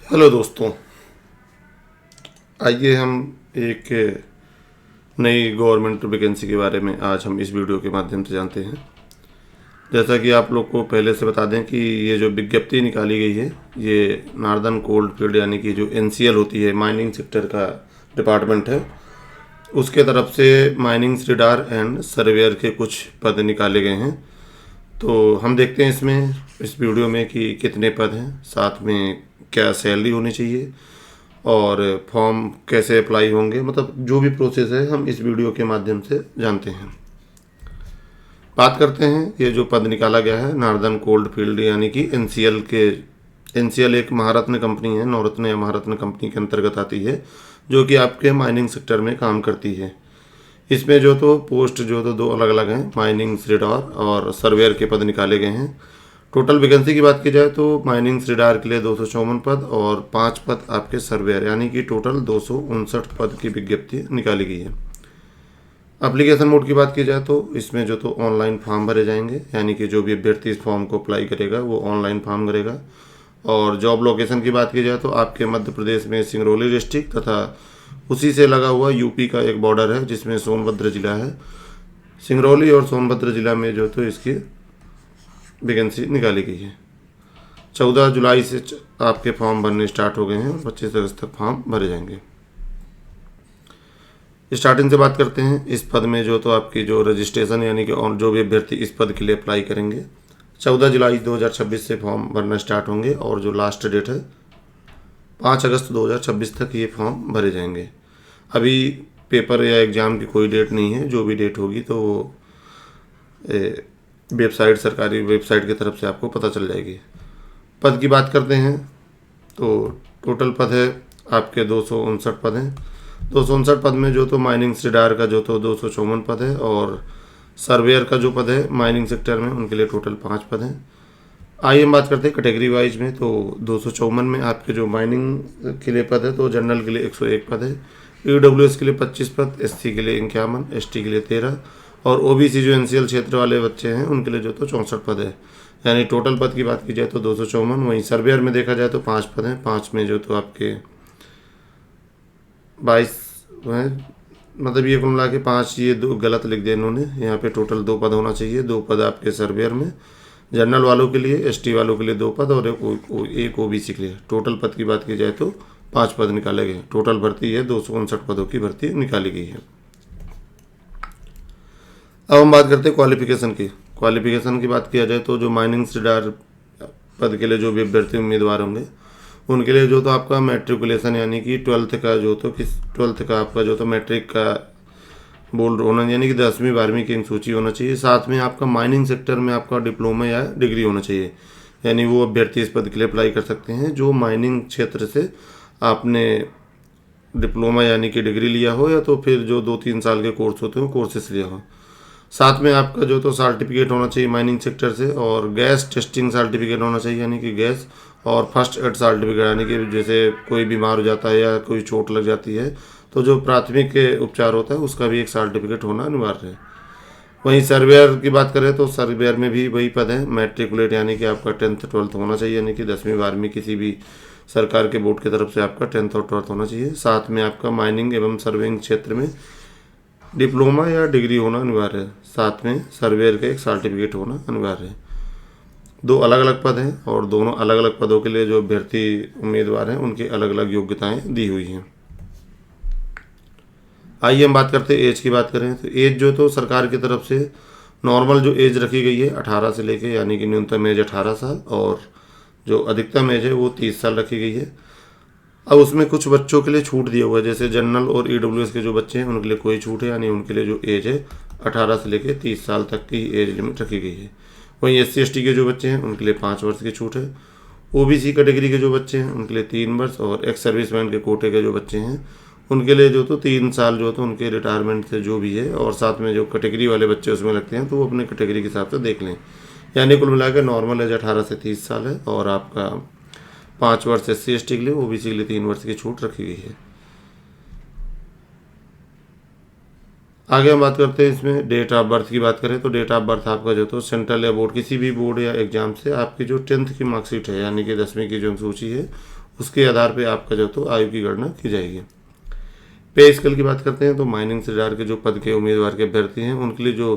Hello दोस्तों, आइए हम एक नई गवर्नमेंट वैकेंसी के बारे में आज हम इस वीडियो के माध्यम से जानते हैं। जैसा कि आप लोग को पहले से बता दें कि ये जो विज्ञप्ति निकाली गई है, ये नार्दर्न कोल्ड फील्ड यानी कि जो एनसीएल होती है, माइनिंग सेक्टर का डिपार्टमेंट है, उसके तरफ से माइनिंग रेडार एंड सर्वेयर के कुछ पद निकाले गए हैं। तो हम देखते हैं इसमें इस वीडियो में कि कितने पद हैं, साथ में क्या सैलरी होनी चाहिए और फॉर्म कैसे अप्लाई होंगे, मतलब जो भी प्रोसेस है हम इस वीडियो के माध्यम से जानते हैं। बात करते हैं ये जो पद निकाला गया है नार्दर्न कोल्ड फील्ड यानी कि एनसीएल के। एनसीएल एक महारत्न कंपनी है, नवरत्न या महारत्न कंपनी के अंतर्गत आती है, जो कि आपके माइनिंग सेक्टर में काम करती है। इसमें जो तो पोस्ट जो तो दो अलग अलग हैं, माइनिंग रेडार और सर्वेयर के पद निकाले गए हैं। टोटल वैकेंसी की बात की जाए तो माइनिंग रेडार के लिए 254 पद और 5 पद आपके सर्वेयर यानी कि टोटल 259 पद की विज्ञप्ति निकाली गई है। एप्लीकेशन मोड की बात की जाए तो इसमें जो तो ऑनलाइन फॉर्म भरे जाएंगे, यानी कि जो भी अभ्यर्थी इस फॉर्म को अप्लाई करेगा वो ऑनलाइन फॉर्म भरेगा। और जॉब लोकेशन की बात की जाए तो आपके मध्य प्रदेश में सिंगरौली डिस्ट्रिक्ट तथा उसी से लगा हुआ यूपी का एक बॉर्डर है जिसमें सोनभद्र जिला है। सिंगरौली और सोनभद्र जिला में जो तो इसकी वैकेंसी निकाली गई है। 14 जुलाई से आपके फॉर्म भरने स्टार्ट हो गए हैं और 25 अगस्त तक फॉर्म भरे जाएंगे। स्टार्टिंग से बात करते हैं। इस पद में जो तो आपकी जो रजिस्ट्रेशन यानी कि और जो भी अभ्यर्थी इस पद के लिए अप्लाई करेंगे 14 जुलाई 2026 से फॉर्म भरना स्टार्ट होंगे और जो लास्ट डेट है 5 अगस्त 2026 तक ये फॉर्म भरे जाएंगे। अभी पेपर या एग्ज़ाम की कोई डेट नहीं है, जो भी डेट होगी तो वो वेबसाइट, सरकारी वेबसाइट की तरफ से आपको पता चल जाएगी। पद की बात करते हैं तो टोटल पद है आपके 259 पद हैं। 259 पद में जो तो माइनिंग रेडार का जो तो 254 पद है और सर्वेयर का जो पद है माइनिंग सेक्टर में उनके लिए टोटल 5 पद हैं। आइए हम बात करते हैं कैटेगरी वाइज में। तो 254 में आपके जो माइनिंग के लिए पद है तो जनरल के लिए 101 पद है, ईडब्ल्यूएस के लिए 25 पद, एससी के लिए 51, एसटी के लिए 13 और ओबीसी जो एनसीएल क्षेत्र वाले बच्चे हैं उनके लिए जो तो 64 पद है। यानी टोटल पद की बात की जाए तो 254। वहीं सर्वेयर में देखा जाए तो 5 पद हैं, 5 में जो तो आपके 22 हैं, मतलब ये कुल मिला के 5, ये 2 गलत लिख दिया इन्होंने, यहाँ पे टोटल 2 पद होना चाहिए। 2 पद आपके सर्वेयर में, जनरल वालों के लिए, एसटी वालों के लिए 2 पद और एक ओबीसी के लिए। टोटल पद की बात की जाए तो 5 पद निकाले गए। टोटल भर्ती है 259 पदों की भर्ती निकाली गई है। अब हम बात करते हैं क्वालिफिकेशन की। क्वालिफिकेशन की बात किया जाए तो जो माइनिंग रेडार पद के लिए जो भी अभ्यर्थी उम्मीदवार होंगे उनके लिए जो तो आपका मैट्रिकुलेशन यानी कि 12th का जो तो 12th का आपका जो तो मैट्रिक का बोर्ड होना, यानी कि 10वीं 12वीं की सूची होना चाहिए। साथ में आपका माइनिंग सेक्टर में आपका डिप्लोमा या डिग्री होना चाहिए, यानी वो अभ्यर्थी इस पद के लिए अप्लाई कर सकते हैं जो माइनिंग क्षेत्र से आपने डिप्लोमा यानी कि डिग्री लिया हो या तो फिर जो 2-3 साल के कोर्स होते हैं कोर्सेस लिया हो। साथ में आपका जो तो सर्टिफिकेट होना चाहिए माइनिंग सेक्टर से और गैस टेस्टिंग सर्टिफिकेट होना चाहिए, यानी कि गैस और फर्स्ट एड सर्टिफिकेट, यानी कि जैसे कोई बीमार हो जाता है या कोई चोट लग जाती है तो जो प्राथमिक उपचार होता है उसका भी एक सर्टिफिकेट होना अनिवार्य है। वहीं सर्वेयर की बात करें तो सर्वेयर में भी वही पद है, मैट्रिकुलेट यानी कि आपका 10th 12th होना चाहिए, यानी कि 10वीं 12वीं किसी भी सरकार के बोर्ड की तरफ से आपका 10th और 12th होना चाहिए। साथ में आपका माइनिंग एवं सर्वेइंग क्षेत्र में डिप्लोमा या डिग्री होना अनिवार्य है। साथ में सर्वेयर का एक सर्टिफिकेट होना अनिवार्य है। 2 अलग अलग पद हैं और दोनों अलग अलग पदों के लिए जो अभ्यर्थी उम्मीदवार हैं उनकी अलग अलग योग्यताएं दी हुई हैं। आइए हम बात करते हैं एज की। बात करें तो एज जो तो सरकार की तरफ से नॉर्मल जो एज रखी गई है 18 से लेके, यानी कि न्यूनतम एज 18 साल और जो अधिकतम एज है वो 30 साल रखी गई है। अब उसमें कुछ बच्चों के लिए छूट दिया हुआ है, जैसे जनरल और ईडब्ल्यूएस के जो बच्चे हैं उनके लिए कोई छूट है, यानी उनके लिए जो एज है 18 से लेकर 30 साल तक की एज लिमिट रखी गई है। वहीं SC ST के जो बच्चे हैं उनके लिए 5 वर्ष की छूट है। ओबीसी कैटेगरी के जो बच्चे हैं उनके लिए 3 वर्ष और एक्स सर्विसमैन के कोटे के जो बच्चे हैं उनके लिए जो तो 3 साल जो तो उनके रिटायरमेंट से जो भी है, और साथ में जो कैटेगरी वाले बच्चे उसमें लगते हैं तो वो अपने कैटेगरी के हिसाब से देख लें। यानी कुल मिलाकर नॉर्मल एज 18 से 30 साल है और आपका 5 वर्ष SC ST के लिए, ओबीसी के लिए 3 वर्ष की छूट रखी गई है। आगे हम बात करते हैं इसमें डेट ऑफ बर्थ की। बात करें तो डेट ऑफ बर्थ आपका जो तो सेंट्रल या बोर्ड किसी भी बोर्ड या एग्जाम से आपकी जो 10th की मार्कशीट है यानी कि 10वीं की जो सूची है उसके आधार पे आपका जो तो आयु की गणना की जाएगी। पे स्केल की बात करते हैं तो माइनिंग ठेकेदार के जो पद के उम्मीदवार के अभ्यर्थी हैं उनके लिए जो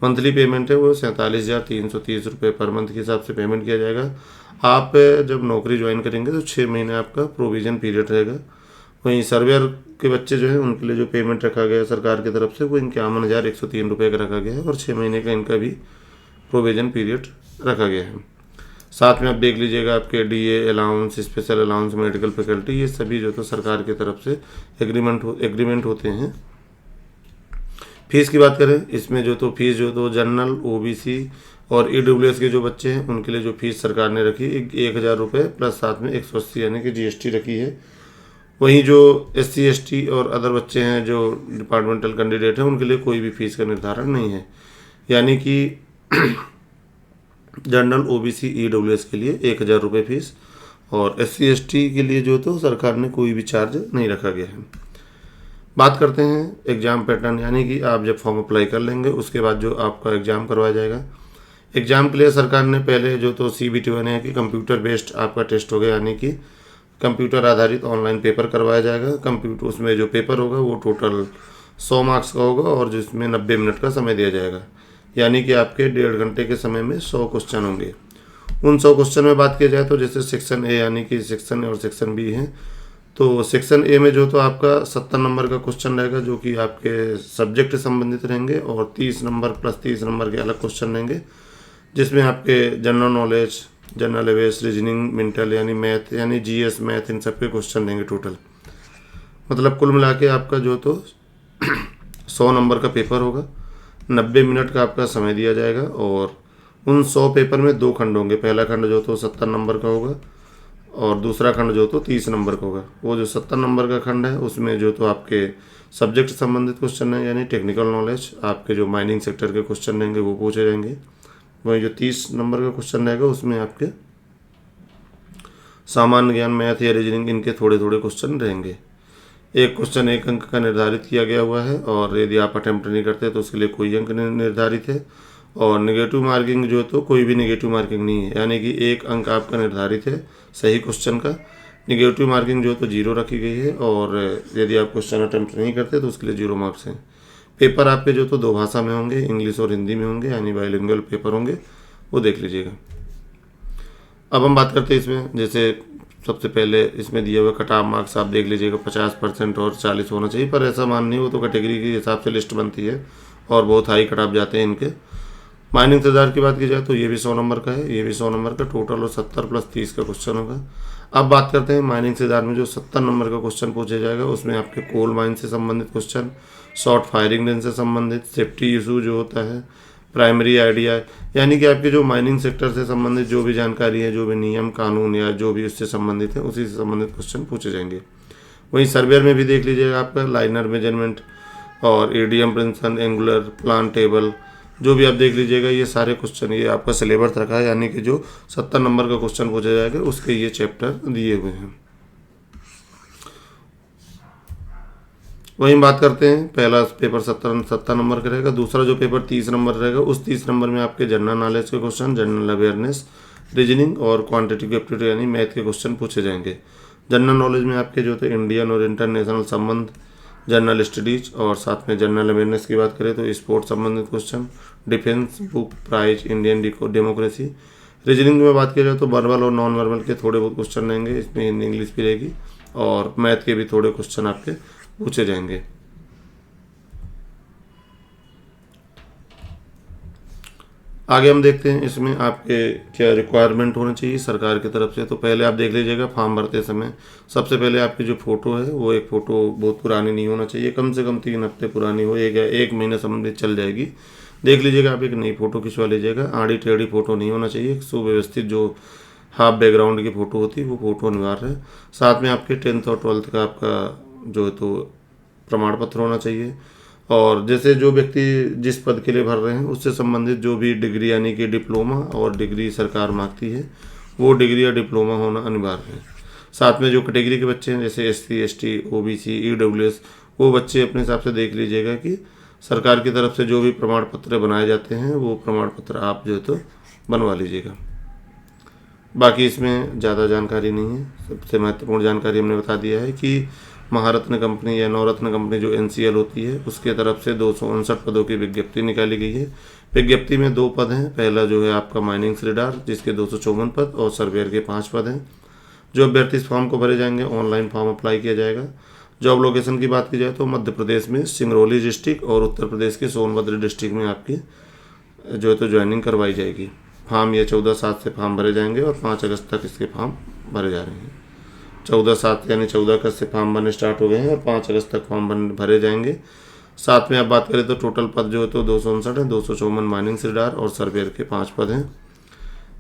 मंथली पेमेंट है वो 47,330 रुपये पर मंथ के हिसाब से पेमेंट किया जाएगा। आप जब नौकरी ज्वाइन करेंगे तो 6 महीने आपका प्रोविजन पीरियड रहेगा। वहीं सर्वेयर के बच्चे जो है उनके लिए जो पेमेंट रखा गया है सरकार की तरफ से वो 51,103 रुपये का रखा गया है और 6 महीने का इनका भी प्रोविजन पीरियड रखा गया है। साथ में आप देख लीजिएगा आपके DA allowance, special allowance, medical faculty, ये सभी जो तो सरकार की तरफ से एग्रीमेंट होते हैं। फीस की बात करें इसमें जो तो फीस जो तो जनरल, ओबीसी और ईडब्ल्यूएस के जो बच्चे हैं उनके लिए जो फीस सरकार ने रखी 1,000 रुपये प्लस साथ में 180 यानी कि जीएसटी रखी है। वहीं जो SC ST और अदर बच्चे हैं जो डिपार्टमेंटल कैंडिडेट हैं उनके लिए कोई भी फीस का निर्धारण नहीं है, यानी कि जनरल, ओबीसी, ईडब्ल्यूएस के लिए 1,000 रुपये फीस और SC ST के लिए जो तो सरकार ने कोई भी चार्ज नहीं रखा गया है। बात करते हैं एग्ज़ाम पैटर्न, यानी कि आप जब फॉर्म अप्लाई कर लेंगे उसके बाद जो आपका एग्ज़ाम करवाया जाएगा। एग्ज़ाम के लिए सरकार ने पहले जो तो CBT यानी कि कंप्यूटर बेस्ड आपका टेस्ट होगा, यानी कि कंप्यूटर आधारित ऑनलाइन पेपर करवाया जाएगा। कंप्यूटर उसमें जो पेपर होगा वो टोटल 100 मार्क्स का होगा और जिसमें 90 मिनट का समय दिया जाएगा, यानी कि आपके 1.5 घंटे के समय में 100 क्वेश्चन होंगे। उन 100 क्वेश्चन में बात की जाए तो जैसे सेक्शन ए यानी कि सेक्शन और सेक्शन बी है, तो सेक्शन ए में जो तो आपका 70 नंबर का क्वेश्चन रहेगा जो कि आपके सब्जेक्ट से संबंधित रहेंगे और 30 नंबर प्लस 30 नंबर के अलग क्वेश्चन रहेंगे जिसमें आपके general knowledge, general awareness, reasoning, mental यानी मैथ यानी GS मैथ, इन सब के क्वेश्चन देंगे टोटल। मतलब कुल मिला के आपका जो तो 100 नंबर का पेपर होगा, 90 मिनट का आपका समय दिया जाएगा और उन 100 पेपर में 2 खंड होंगे। पहला खंड जो तो 70 नंबर का होगा और दूसरा खंड जो तो 30 नंबर का होगा। वो जो 70 नंबर का खंड है उसमें जो तो आपके सब्जेक्ट से संबंधित क्वेश्चन है, यानी टेक्निकल नॉलेज, आपके जो माइनिंग सेक्टर के क्वेश्चन रहेंगे वो पूछे जाएंगे। वही जो 30 नंबर का क्वेश्चन रहेगा उसमें आपके सामान्य ज्ञान, मैथ या रीजनिंग, इनके थोड़े थोड़े क्वेश्चन रहेंगे। एक क्वेश्चन 1 अंक का निर्धारित किया गया हुआ है और यदि आप अटेम्प्ट नहीं करते तो उसके लिए कोई अंक निर्धारित है। और नेगेटिव मार्किंग जो तो कोई भी नेगेटिव मार्किंग नहीं है, यानी कि 1 अंक आपका निर्धारित है सही क्वेश्चन का। नेगेटिव मार्किंग जो तो 0 रखी गई है और यदि आप क्वेश्चन अटेम्प्ट नहीं करते तो उसके लिए 0 मार्क्स हैं। पेपर आपके जो तो 2 भाषा में होंगे, इंग्लिश और हिंदी में होंगे, यानी बाइलिंगुअल पेपर होंगे, वो देख लीजिएगा। अब हम बात करते हैं इसमें, जैसे सबसे पहले इसमें दिए हुए कट ऑफ मार्क्स आप देख लीजिएगा 50% और 40 होना चाहिए, पर ऐसा मान नहीं हो तो कैटेगरी के हिसाब से लिस्ट बनती है और बहुत हाई कट ऑफ जाते हैं इनके। माइनिंग ठेकेदार की बात की जाए तो ये भी 100 नंबर का है, ये भी 100 नंबर का टोटल और 70 प्लस 30 का क्वेश्चन होगा। अब बात करते हैं माइनिंग ठेकेदार में जो 70 नंबर का क्वेश्चन पूछा जाएगा उसमें आपके कोल माइन से संबंधित क्वेश्चन, शॉर्ट फायरिंग रेंज से संबंधित, सेफ्टी इशू जो होता है, प्राइमरी आइडिया, यानी कि आपके जो माइनिंग सेक्टर से संबंधित जो भी जानकारी है, जो भी नियम कानून या जो भी उससे संबंधित है उसी से संबंधित क्वेश्चन पूछे जाएंगे। वहीं सर्वेयर में भी देख लीजिएगा आपका लाइनर मेजरमेंट और एडीएम प्रिंसन, एंगुलर, प्लान टेबल, जो भी आप देख लीजिएगा ये सारे क्वेश्चन ये आपका सिलेबस रखा है, यानी कि जो 70 नंबर का क्वेश्चन पूछा जाएगा उसके ये चैप्टर दिए हुए हैं। वहीं बात करते हैं, पहला पेपर 70 नंबर का रहेगा, दूसरा जो पेपर 30 नंबर रहेगा उस 30 नंबर में आपके जनरल नॉलेज के क्वेश्चन, जनरल अवेयरनेस, रीजनिंग और क्वांटिटेटिव एप्टीट्यूड यानी मैथ के क्वेश्चन पूछे जाएंगे। जनरल नॉलेज में आपके जो थे इंडियन और इंटरनेशनल संबंध, जनरल स्टडीज और साथ में जनरल अवेयरनेस की बात करें तो स्पोर्ट संबंधित question, defence, book prize, Indian democracy. Reasoning में बात की जाए तो वर्बल और नॉन वर्बल के थोड़े बहुत क्वेश्चन रहेंगे, इसमें हिंदी इंग्लिश भी रहेगी और मैथ के भी थोड़े क्वेश्चन आपके पूछे जाएंगे। आगे हम देखते हैं इसमें आपके क्या रिक्वायरमेंट होना चाहिए सरकार की तरफ से। तो पहले आप देख लीजिएगा फॉर्म भरते समय सबसे पहले आपकी जो फ़ोटो है वो एक फ़ोटो बहुत पुरानी नहीं होना चाहिए, कम से कम 3 हफ्ते पुरानी हो, एक महीने संबंधित चल जाएगी। देख लीजिएगा आप एक नई फ़ोटो खिंचवा लीजिएगा, आड़ी टेढ़ी फ़ोटो नहीं होना चाहिए, सुव्यवस्थित जो हाफ बैकग्राउंड की फ़ोटो होती है वो फ़ोटो अनिवार्य है। साथ में आपके 10th और 12th का आपका जो तो प्रमाण पत्र होना चाहिए और जैसे जो व्यक्ति जिस पद के लिए भर रहे हैं उससे संबंधित जो भी डिग्री यानी कि डिप्लोमा और डिग्री सरकार मांगती है वो डिग्री या डिप्लोमा होना अनिवार्य है। साथ में जो कैटेगरी के बच्चे हैं जैसे SC ST OBC EWS, वो बच्चे अपने हिसाब से देख लीजिएगा कि सरकार की तरफ से जो भी प्रमाण पत्र बनाए जाते हैं वो प्रमाण पत्र आप जो है तो बनवा लीजिएगा। बाकी इसमें ज़्यादा जानकारी नहीं है। सबसे महत्वपूर्ण जानकारी हमने बता दिया है कि महारत्न कंपनी या नवरत्न कंपनी जो NCL होती है उसके तरफ से 259 पदों की विज्ञप्ति निकाली गई है। विज्ञप्ति में 2 पद हैं। पहला जो है आपका माइनिंग श्रेडार जिसके 254 पद और सर्वेयर के 5 पद हैं। जो अभ्यर्थी इस फॉर्म को भरे जाएंगे ऑनलाइन फॉर्म अप्लाई किया जाएगा। जॉब लोकेशन की बात की जाए तो मध्य प्रदेश में सिंगरौली डिस्ट्रिक्ट और उत्तर प्रदेश के सोनभद्र डिस्ट्रिक्ट में आपकी जो है तो ज्वाइनिंग करवाई जाएगी। फॉर्म ये 14/7 से फॉर्म भरे जाएंगे और 5 अगस्त तक इसके फॉर्म भरे जा रहे हैं। 14/7 यानी 14 अगस्त से फॉर्म बनने स्टार्ट हो गए हैं और 5 अगस्त तक फॉर्म भरे जाएंगे। साथ में आप बात करें तो टोटल पद जो है तो 259 है। 254 माइनिंग श्रेडार और सर्वेयर के 5 पद हैं।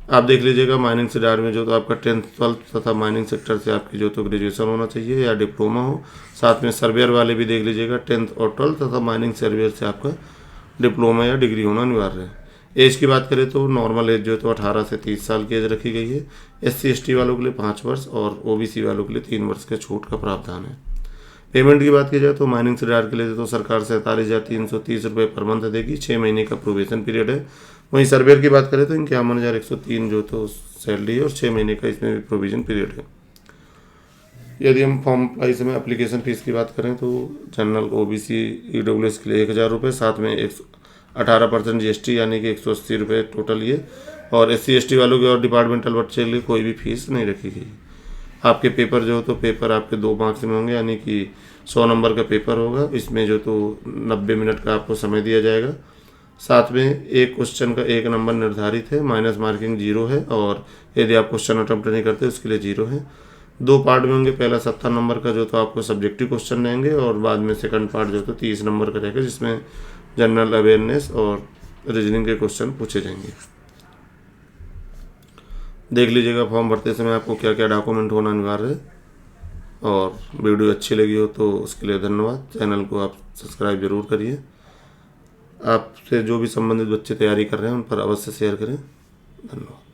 आप देख लीजिएगा माइनिंग श्रेडार में जो तो आपका 10th 12th तथा माइनिंग सेक्टर से आपकी जो तो ग्रेजुएशन होना चाहिए या डिप्लोमा हो। साथ में सर्वेयर वाले भी देख लीजिएगा 10th और 12th तथा माइनिंग सर्वेयर से आपका डिप्लोमा या डिग्री होना अनिवार्य है। एज की बात करें तो नॉर्मल एज जो है तो 18 से 30 साल की एज रखी गई है। SC ST वालों के लिए 5 वर्ष और OBC वालों के लिए 3 वर्ष के छूट का प्रावधान है। पेमेंट की बात की जाए तो माइनिंग श्रेडार के लिए तो सरकार 47,330 रुपये पर मंथ देगी। 6 महीने का प्रोबेशन पीरियड है। वहीं सर्वेयर की बात करें तो 51,103 जो तो सैलरी है और 6 महीने का इसमें भी प्रोविजन पीरियड है। यदि हम फॉर्म अप्लाई समय एप्लीकेशन फीस की बात करें तो जनरल OBC EWS के लिए 1,000 रुपये, साथ में 18% GST यानी कि 180 रुपये टोटल ये, और SC ST वालों के और डिपार्टमेंटल बच्चे के लिए कोई भी फीस नहीं रखी गई। आपके पेपर जो तो पेपर आपके 2 मार्क्स में होंगे यानी कि 100 नंबर का पेपर होगा। इसमें जो तो 90 मिनट का आपको समय दिया जाएगा। साथ में एक क्वेश्चन का 1 नंबर निर्धारित है, माइनस मार्किंग 0 है और यदि आप क्वेश्चन अटेम्प्ट नहीं करते उसके लिए 0 है। 2 पार्ट में होंगे। पहला 70 नंबर का जो तो आपको सब्जेक्टिव क्वेश्चन रहेंगे और बाद में सेकंड पार्ट जो तो 30 नंबर का रहेगा जिसमें जनरल अवेयरनेस और रीजनिंग के क्वेश्चन पूछे जाएंगे। देख लीजिएगा फॉर्म भरते समय आपको क्या क्या डॉक्यूमेंट होना अनिवार्य है। और वीडियो अच्छी लगी हो तो उसके लिए धन्यवाद। चैनल को आप सब्सक्राइब जरूर करिए। आपसे जो भी संबंधित बच्चे तैयारी कर रहे हैं उन पर अवश्य शेयर करें। धन्यवाद।